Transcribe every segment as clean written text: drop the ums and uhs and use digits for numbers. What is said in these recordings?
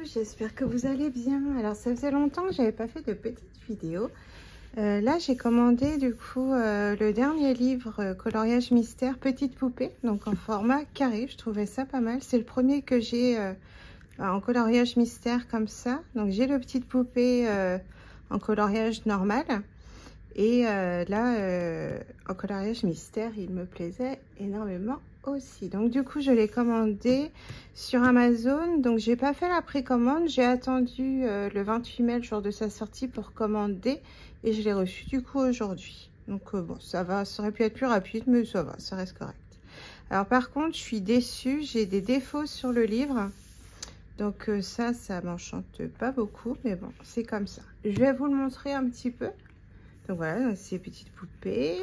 j'espère que vous allez bien. Alors ça faisait longtemps que j'avais pas fait de petites vidéos. Là j'ai commandé du coup le dernier livre coloriage mystère petite poupée, donc en format carré. Je trouvais ça pas mal, c'est le premier que j'ai en coloriage mystère comme ça. Donc j'ai le petite poupée en coloriage normal et là en coloriage mystère il me plaisait énormément aussi. Donc du coup je l'ai commandé sur Amazon. Donc j'ai pas fait la précommande, j'ai attendu le 28 mai, le jour de sa sortie, pour commander, et je l'ai reçu du coup aujourd'hui. Donc bon, ça va, ça aurait pu être plus rapide, mais ça va, ça reste correct. Alors par contre je suis déçue, j'ai des défauts sur le livre, donc ça m'enchante pas beaucoup, mais bon, c'est comme ça. Je vais vous le montrer un petit peu. Donc voilà, ces petites poupées.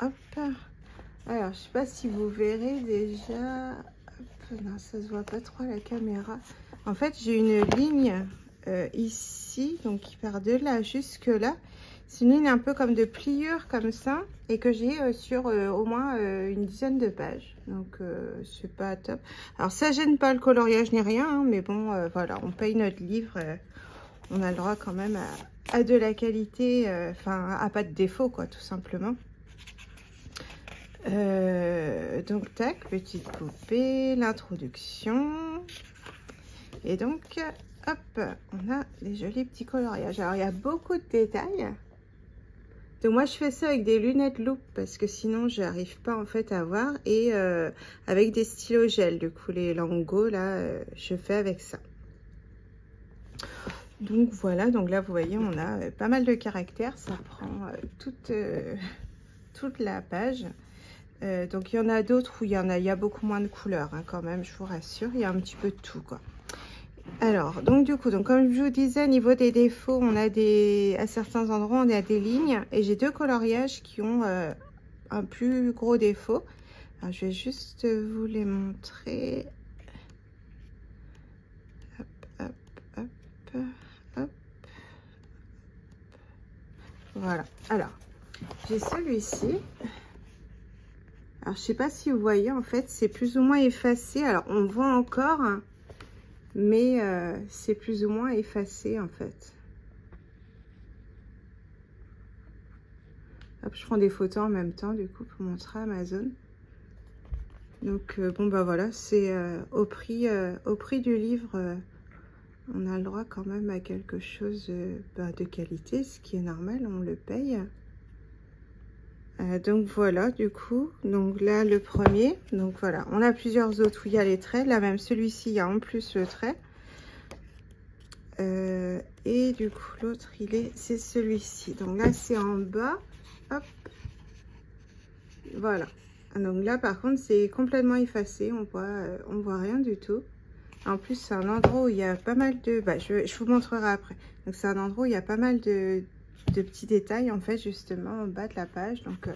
Hop. Alors, je sais pas si vous verrez déjà. Hop, non, ça se voit pas trop à la caméra. En fait, j'ai une ligne ici, donc qui part de là jusque là. C'est une ligne un peu comme de pliure comme ça, et que j'ai sur au moins une dizaine de pages. Donc, c'est pas top. Alors, ça gêne pas le coloriage ni rien, hein, mais bon, voilà, on paye notre livre. On a le droit quand même à de la qualité, enfin, à pas de défaut, quoi, tout simplement. Donc tac, petite poupée, l'introduction, et donc hop, on a les jolis petits coloriages. Alors il y a beaucoup de détails, donc moi je fais ça avec des lunettes loupe parce que sinon j'arrive pas en fait à voir, et avec des stylos gel. Du coup les Lango là, je fais avec ça. Donc voilà, donc là vous voyez on a pas mal de caractères, ça prend toute la page. Donc il y en a d'autres où il y a beaucoup moins de couleurs, hein, quand même, je vous rassure, il y a un petit peu de tout, quoi. Alors donc du coup, donc comme je vous disais, au niveau des défauts, on a à certains endroits on a des lignes, et j'ai deux coloriages qui ont un plus gros défaut. Alors je vais juste vous les montrer. Hop, hop, hop, hop. Voilà, alors j'ai celui-ci. Alors, je sais pas si vous voyez, en fait, c'est plus ou moins effacé. Alors, on voit encore, hein, mais c'est plus ou moins effacé, en fait. Hop, je prends des photos en même temps, du coup, pour montrer à Amazon. Donc, bon, bah voilà, c'est au prix du livre, on a le droit quand même à quelque chose de qualité, ce qui est normal, on le paye. Donc voilà, du coup, donc là le premier, donc voilà, on a plusieurs autres où il y a les traits. Là même celui-ci, il y a en plus le trait, et du coup l'autre c'est celui-ci. Donc là c'est en bas, hop, voilà. Donc là par contre c'est complètement effacé, on voit rien du tout. En plus c'est un endroit où il y a pas mal de, je vous montrerai après. Donc c'est un endroit où il y a pas mal de petits détails, en fait, justement en bas de la page. Donc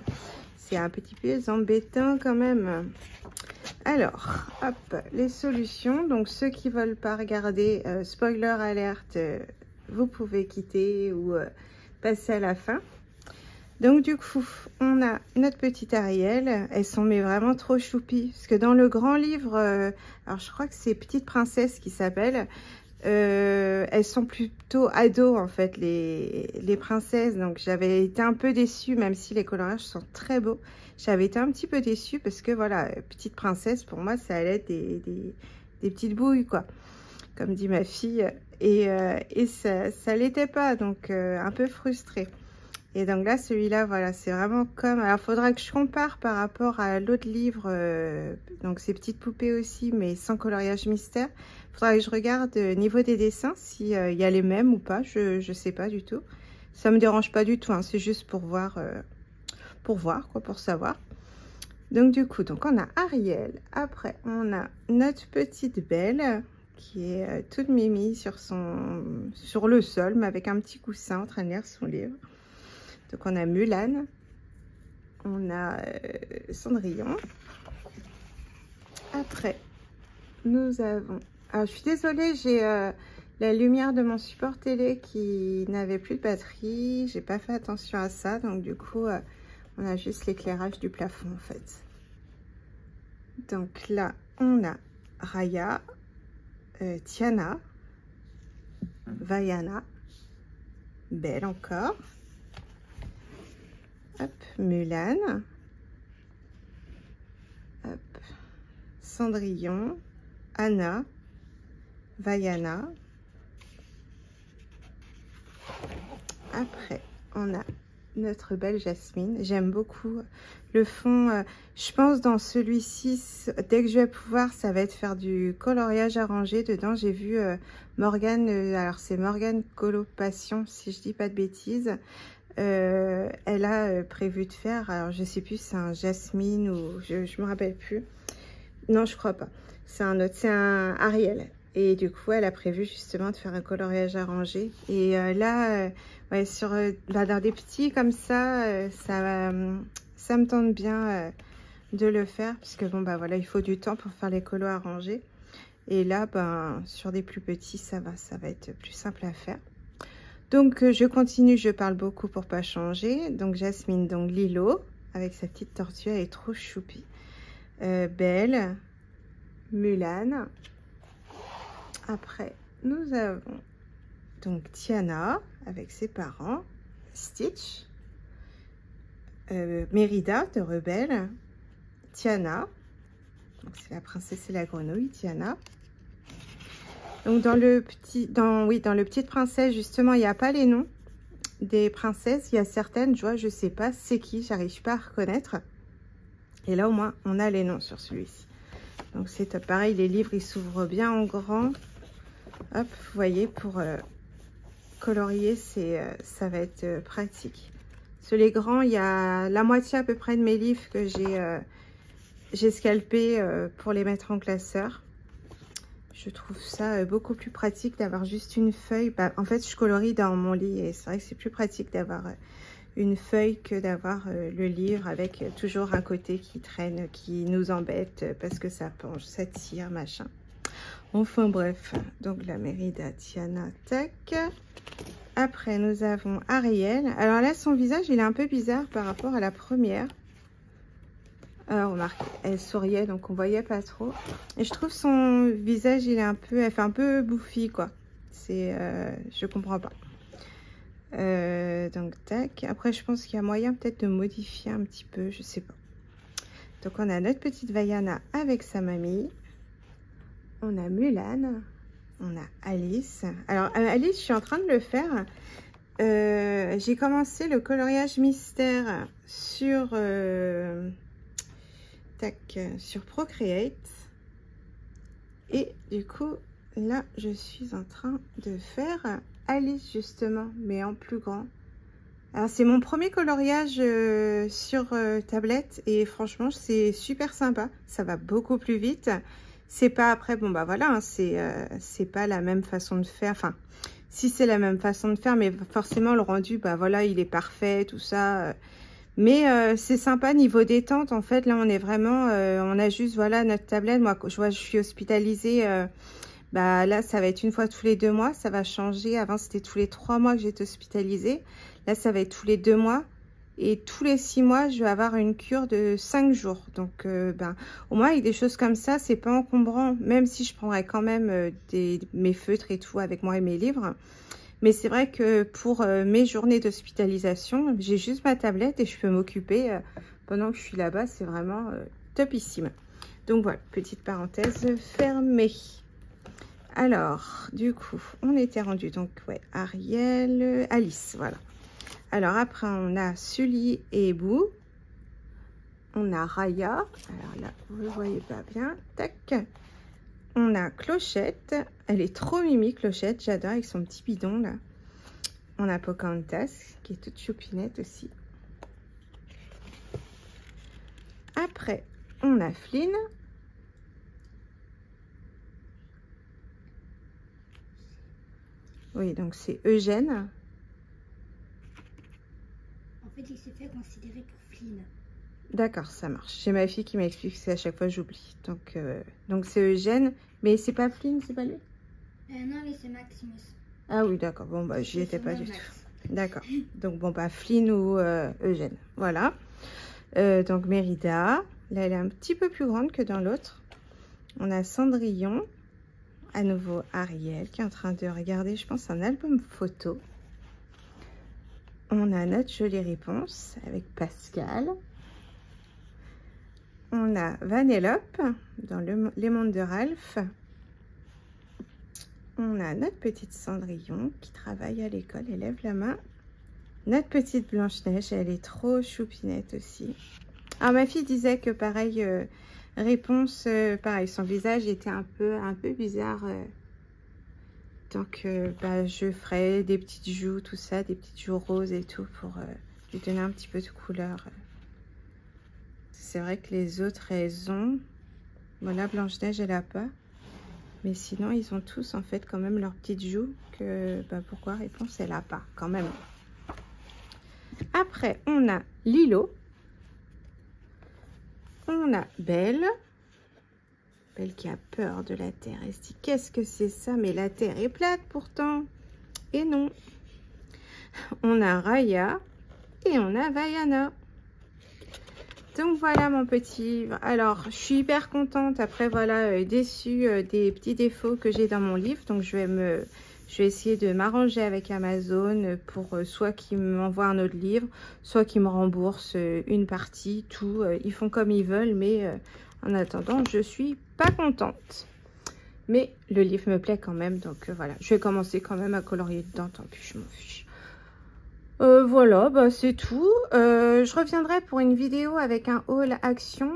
c'est un petit peu embêtant quand même. Alors hop, les solutions. Donc ceux qui veulent pas regarder, spoiler alerte, vous pouvez quitter ou passer à la fin. Donc du coup on a notre petite Ariel. Elles sont mais vraiment trop choupies, parce que dans le grand livre, alors je crois que c'est Petite Princesse qui s'appelle, elles sont plutôt ados, en fait, les princesses. Donc j'avais été un peu déçue, même si les coloriages sont très beaux. J'avais été un petit peu déçue parce que voilà, Petite Princesse, pour moi ça allait être des petites bouilles, quoi, comme dit ma fille, et ça l'était pas, donc un peu frustrée. Et donc là celui-là, voilà, c'est vraiment comme, alors faudra que je compare par rapport à l'autre livre, donc ces petites poupées aussi, mais sans coloriage mystère. Faudra que je regarde niveau des dessins s'il y a les mêmes ou pas, je sais pas du tout. Ça me dérange pas du tout, hein, c'est juste pour voir quoi, pour savoir. Donc du coup, donc on a Ariel, après on a notre petite Belle qui est toute mimi sur le sol, mais avec un petit coussin en train de lire son livre. Donc on a Mulan, on a Cendrillon. Après, nous avons... Alors je suis désolée, j'ai la lumière de mon support télé qui n'avait plus de batterie. J'ai pas fait attention à ça, donc du coup, on a juste l'éclairage du plafond, en fait. Donc là, on a Raya. Tiana, Vaiana, Belle encore, hop, Mulan, hop, Cendrillon, Anna, Vaiana. Après, on a notre belle Jasmine. J'aime beaucoup le fond. Je pense dans celui-ci, dès que je vais pouvoir, ça va être faire du coloriage arrangé. Dedans, j'ai vu Morgane, alors c'est Morgane Coloration, si je dis pas de bêtises. Elle a prévu de faire, alors je sais plus si c'est un Jasmine ou je me rappelle plus. Non, je crois pas. C'est un autre, c'est un Ariel. Et du coup, elle a prévu justement de faire un coloriage arrangé. Et là, ouais, sur dans des petits comme ça, ça me tente bien de le faire. Puisque bon, bah voilà, il faut du temps pour faire les colos arrangés. Et là, ben, sur des plus petits, ça va être plus simple à faire. Donc, je continue, je parle beaucoup pour pas changer. Donc, Jasmine, donc Lilo, avec sa petite tortue, elle est trop choupie. Belle, Mulan. Après, nous avons donc Tiana avec ses parents, Stitch, Mérida de Rebelle, Tiana, donc c'est la princesse et la grenouille, Tiana. Donc dans le Petite Princesse, justement, il n'y a pas les noms des princesses. Il y a certaines, je vois, je sais pas c'est qui, j'arrive pas à reconnaître. Et là, au moins, on a les noms sur celui-ci. Donc c'est top. Pareil, les livres, ils s'ouvrent bien en grand. Hop, vous voyez, pour colorier, ça va être pratique. Sur les grands, il y a la moitié à peu près de mes livres que j'ai scalpé pour les mettre en classeur. Je trouve ça beaucoup plus pratique d'avoir juste une feuille. Bah, en fait, je colorie dans mon lit et c'est vrai que c'est plus pratique d'avoir une feuille que d'avoir le livre avec toujours un côté qui traîne, qui nous embête parce que ça penche, ça tire, machin. Enfin bref, donc la Mérida, Tiana, tac. Après, nous avons Ariel. Alors là, son visage, il est un peu bizarre par rapport à la première. Alors, remarquez, elle souriait, donc on voyait pas trop. Et je trouve son visage, il est un peu, elle fait un peu bouffi, quoi. C'est, je comprends pas. Donc, tac. Après, je pense qu'il y a moyen peut-être de modifier un petit peu, je sais pas. Donc, on a notre petite Vaiana avec sa mamie. On a Mulan, on a Alice. Alors Alice, je suis en train de le faire. J'ai commencé le coloriage mystère sur sur Procreate. Et du coup, là, je suis en train de faire Alice justement, mais en plus grand. Alors c'est mon premier coloriage sur tablette et franchement, c'est super sympa. Ça va beaucoup plus vite. C'est pas après, bon bah voilà, hein, c'est pas la même façon de faire, enfin, si c'est la même façon de faire, mais forcément le rendu, bah voilà, il est parfait, tout ça. Mais c'est sympa niveau détente, en fait, là on est vraiment, on a juste, voilà, notre tablette, moi je vois, je suis hospitalisée, bah là ça va être une fois tous les 2 mois, ça va changer, avant c'était tous les 3 mois que j'étais hospitalisée, là ça va être tous les 2 mois. Et tous les 6 mois, je vais avoir une cure de 5 jours. Donc, ben, au moins, avec des choses comme ça, c'est pas encombrant. Même si je prendrais quand même mes feutres et tout avec moi et mes livres. Mais c'est vrai que pour mes journées d'hospitalisation, j'ai juste ma tablette et je peux m'occuper pendant que je suis là-bas. C'est vraiment topissime. Donc voilà, petite parenthèse fermée. Alors, du coup, on était rendu. Donc, ouais, Ariel, Alice, voilà. Alors après, on a Sully et Boo. On a Raya. Alors là, vous ne voyez pas bien. Tac. On a Clochette. Elle est trop mimi, Clochette. J'adore avec son petit bidon là. On a Pocahontas, qui est toute choupinette aussi. Après, on a Flynn. Oui, donc c'est Eugène. Il se fait considérer pour Flynn. D'accord, ça marche. J'ai ma fille qui m'explique que c'est à chaque fois j'oublie. Donc c'est Eugène, mais c'est pas Flynn, c'est pas lui? Non, mais c'est Maximus. Ah oui, d'accord. Bon, bah j'y étais pas du tout. D'accord. Donc bon, bah Flynn ou Eugène. Voilà. Donc Mérida. Là, elle est un petit peu plus grande que dans l'autre. On a Cendrillon. à nouveau Ariel qui est en train de regarder, je pense, un album photo. On a notre jolie réponse avec Pascal. On a Vanellope dans les mondes de Ralph. On a notre petite Cendrillon qui travaille à l'école, elle lève la main. Notre petite Blanche-Neige, elle est trop choupinette aussi. Alors ma fille disait que pareil, réponse, pareil, son visage était un peu bizarre. Donc bah, je ferai des petites joues, tout ça, des petites joues roses et tout pour lui donner un petit peu de couleur. C'est vrai que les autres, elles ont. Voilà, Blanche-Neige, elle a pas. Mais sinon, ils ont tous en fait quand même leurs petites joues que, bah, pourquoi réponse, elle a pas quand même. Après, on a Lilo. On a Belle. Belle qui a peur de la terre. Elle se dit, qu'est-ce que c'est ça? Mais la terre est plate pourtant. Et non. On a Raya et on a Vaiana. Donc voilà mon petit livre. Alors, je suis hyper contente. Après, voilà, déçue des petits défauts que j'ai dans mon livre. Donc, je vais essayer de m'arranger avec Amazon pour soit qu'ils m'envoient un autre livre, soit qu'ils me remboursent une partie, tout. Ils font comme ils veulent, mais en attendant, je suis pas contente. Mais le livre me plaît quand même, donc voilà. Je vais commencer quand même à colorier dedans, tant pis, je m'en fiche. Voilà, bah, c'est tout. Je reviendrai pour une vidéo avec un haul action.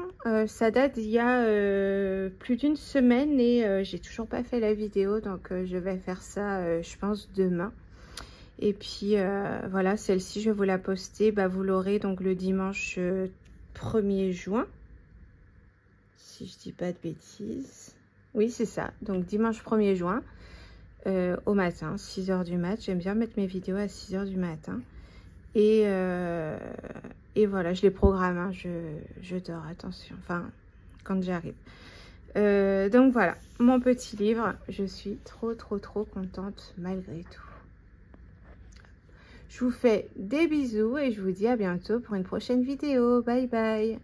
Ça date d'il y a plus d'une semaine et j'ai toujours pas fait la vidéo, donc je vais faire ça, je pense, demain. Et puis voilà, celle-ci, je vais vous la poster. Bah, vous l'aurez donc le dimanche 1er juin. Si je dis pas de bêtises. Oui, c'est ça. Donc dimanche 1er juin au matin, 6 h du mat. J'aime bien mettre mes vidéos à 6 h du matin. Et voilà, je les programme, hein, je dors, attention, enfin, quand j'arrive. Donc voilà, mon petit livre, je suis trop contente malgré tout. Je vous fais des bisous et je vous dis à bientôt pour une prochaine vidéo. Bye bye.